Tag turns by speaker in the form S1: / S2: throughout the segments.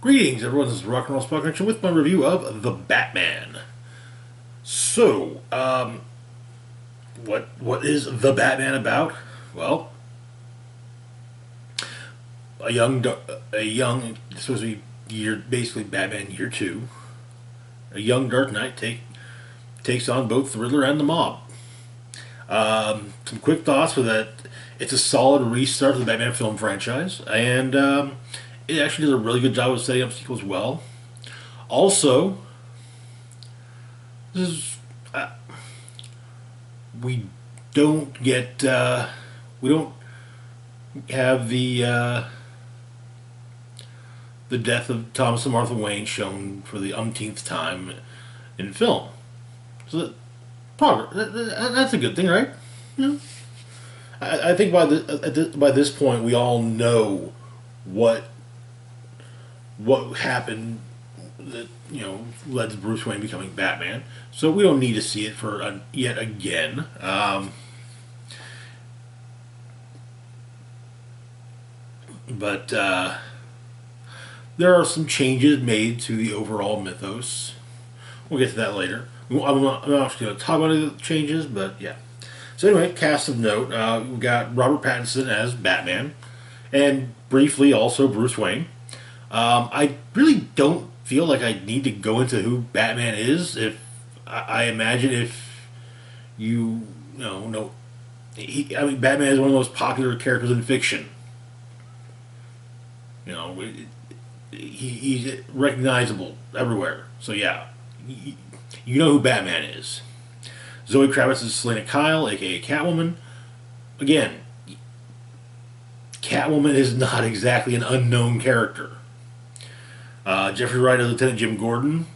S1: Greetings, everyone. This is Rock and Roll Spot Connection with my review of The Batman. So, what is The Batman about? Well, a young, it's supposed to be basically Batman year two. A young Dark Knight takes on both the Riddler and the Mob. Some quick thoughts for that. It's a solid restart of the Batman film franchise, and it actually does a really good job of setting up sequels well. Also, this is we don't get we don't have the death of Thomas and Martha Wayne shown for the umpteenth time in film. So that's a good thing, right? Yeah. I think by this point we all know what happened that led to Bruce Wayne becoming Batman. So we don't need to see it for yet again. But there are some changes made to the overall mythos. We'll get to that later. I'm not actually going to talk about any of the changes, but yeah. So anyway, cast of note, we got Robert Pattinson as Batman, and briefly also Bruce Wayne. I really don't feel like I need to go into who Batman is. If I imagine if know, Batman is one of the most popular characters in fiction. He's recognizable everywhere. So yeah, you know who Batman is. Zoe Kravitz is Selena Kyle, aka Catwoman. Again, Catwoman is not exactly an unknown character. Jeffrey Wright as Lieutenant Jim Gordon.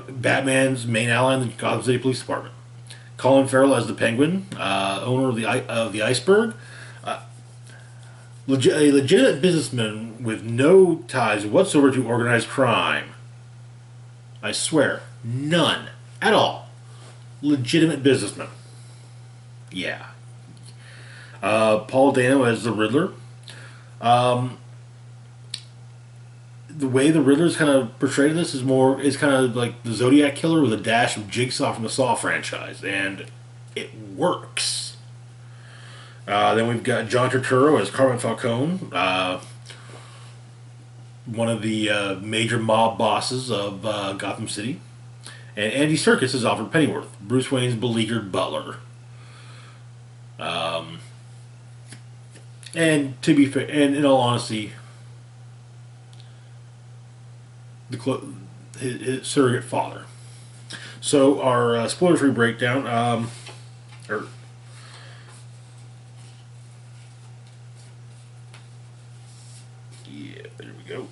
S1: Batman's main ally in the Gotham City Police Department. Colin Farrell as the Penguin, owner of the Iceberg. A legitimate businessman with no ties whatsoever to organized crime. I swear, none at all. Legitimate businessman. Yeah. Paul Dano as the Riddler. The way the Riddler is kind of portrayed in this is kind of like the Zodiac Killer with a dash of Jigsaw from the Saw franchise, and it works. Then we've got John Turturro as Carmine Falcone, one of the major mob bosses of Gotham City, and Andy Serkis is Alfred Pennyworth, Bruce Wayne's beleaguered butler. And to be fair, and in all honesty, his surrogate father. So our spoiler-free breakdown, or yeah, there we go.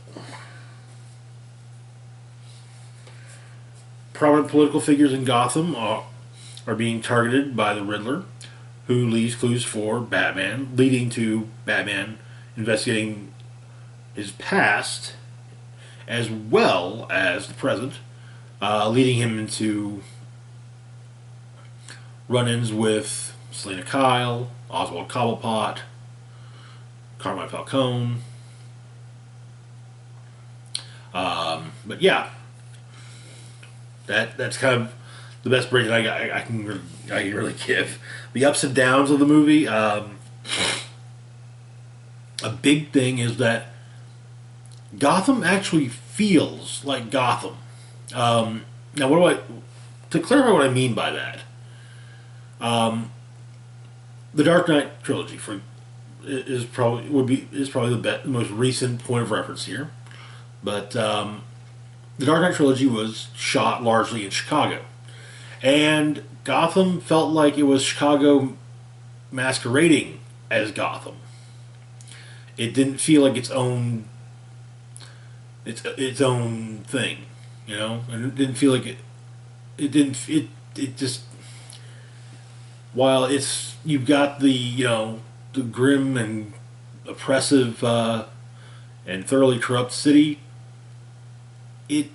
S1: Prominent political figures in Gotham are being targeted by the Riddler, who leaves clues for Batman, leading to Batman investigating his past as well as the present, leading him into run-ins with Selena Kyle, Oswald Cobblepot, Carmine Falcone. But yeah, that's kind of the best breakdown I can really give. The ups and downs of the movie. A big thing is that Gotham actually feels like Gotham. Now, to clarify what I mean by that? The Dark Knight trilogy is probably the most recent point of reference here, but the Dark Knight trilogy was shot largely in Chicago, and Gotham felt like it was Chicago masquerading as Gotham. It didn't feel like its own thing, and it didn't feel like it just, while you've got the grim and oppressive and thoroughly corrupt city, it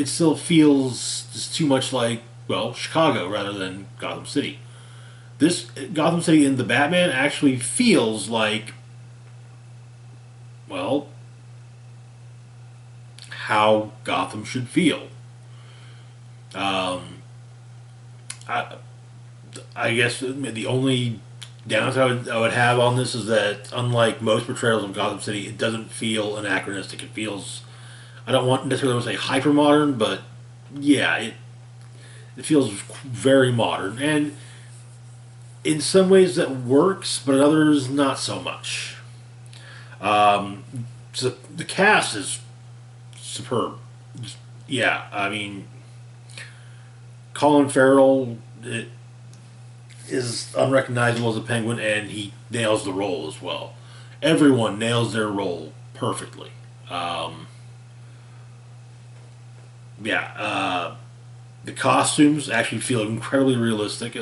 S1: still feels just too much like, Chicago rather than Gotham City. This Gotham City in the Batman actually feels like well, how Gotham should feel. Um, I, I guess the only downside I would have on this is that, unlike most portrayals of Gotham City, it doesn't feel anachronistic. It feels, I don't want necessarily to say hyper modern, but yeah, it feels very modern, and in some ways that works, but in others not so much. Um, so the cast is superb. Yeah, I mean, Colin Farrell is unrecognizable as a Penguin, and he nails the role as well. Everyone nails their role perfectly. Um, yeah, the costumes actually feel incredibly realistic.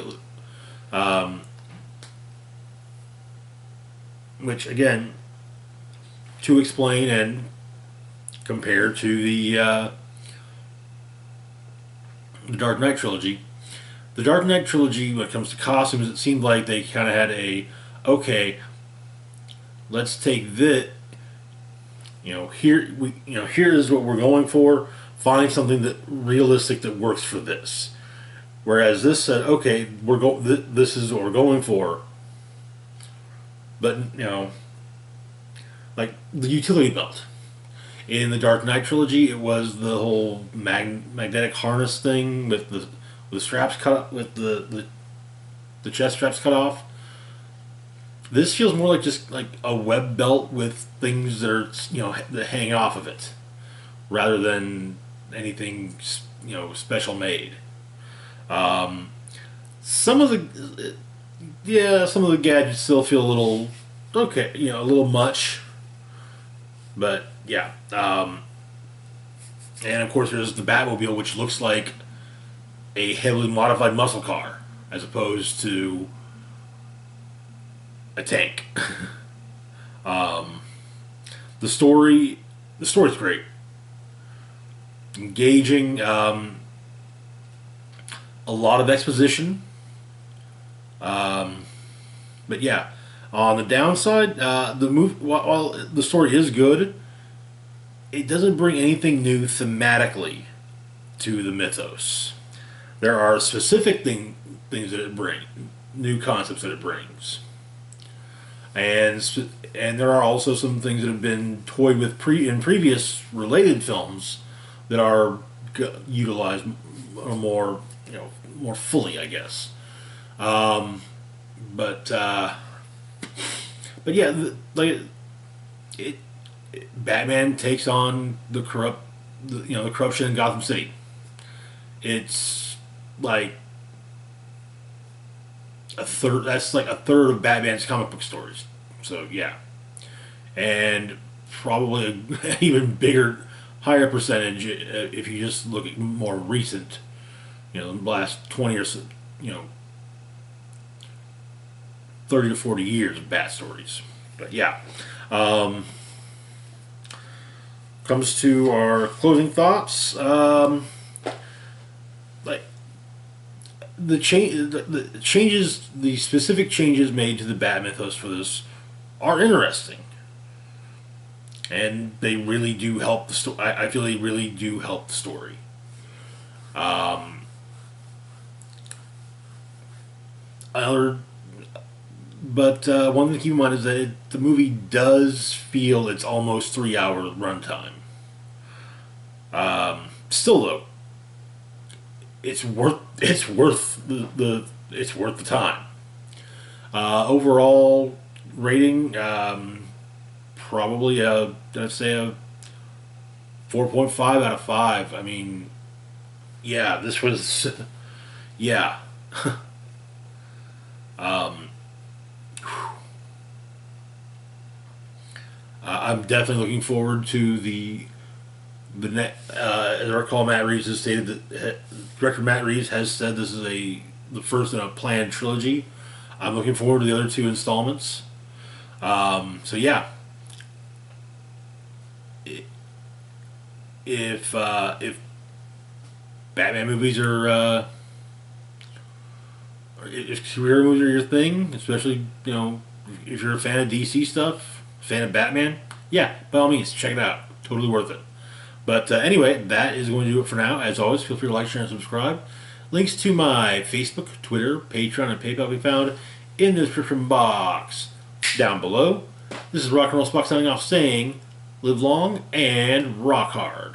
S1: Um, which again, to explain and compare to the Dark Knight trilogy. The Dark Knight trilogy, when it comes to costumes, it seemed like they kind of had a, okay, let's take this, here is what we're going for. Find something that realistic that works for this. Whereas this said, okay, this is what we're going for, but like the utility belt. In the Dark Knight trilogy, it was the whole magnetic harness thing with the straps cut with the chest straps cut off. This feels more like just like a web belt with things that are that hang off of it, rather than anything special made. Um, some of the some of the gadgets still feel a little okay, a little much, but yeah. And of course, there's the Batmobile, which looks like a heavily modified muscle car as opposed to a tank. um, the story, the story's great, engaging. A lot of exposition. Um, but yeah, on the downside, while the story is good, it doesn't bring anything new thematically to the mythos. There are specific things that it brings, new concepts that it brings, and there are also some things that have been toyed with in previous related films that are utilized more more fully, I guess. Um, but but yeah, it, Batman takes on the corruption in Gotham City. It's like a third. That's like a third of Batman's comic book stories. So yeah, and probably an even bigger, higher percentage if you just look at more recent, the last 20 or so, 30 to 40 years of Bat stories. But yeah, um, comes to our closing thoughts. Like the changes, the specific changes made to the Bat mythos for this are interesting, and they really do help the story. I feel they really do help the story. Um, other, but one thing to keep in mind is that the movie does feel it's almost 3 hour runtime. Still though, it's worth the time. Overall rating, probably I'd say a 4.5 out of 5. I mean, yeah, this was yeah. um, I'm definitely looking forward to the net. As I recall, Matt Reeves has stated that director Matt Reeves has said this is the first in a planned trilogy. I'm looking forward to the other two installments. So yeah, if Batman movies if superhero movies are your thing, especially if you're a fan of DC stuff, fan of Batman, yeah, by all means, check it out. Totally worth it. But anyway, that is going to do it for now. As always, feel free to like, share, and subscribe. Links to my Facebook, Twitter, Patreon, and PayPal will be found in the description box down below. This is Rock and Roll Spock signing off saying, live long and rock hard.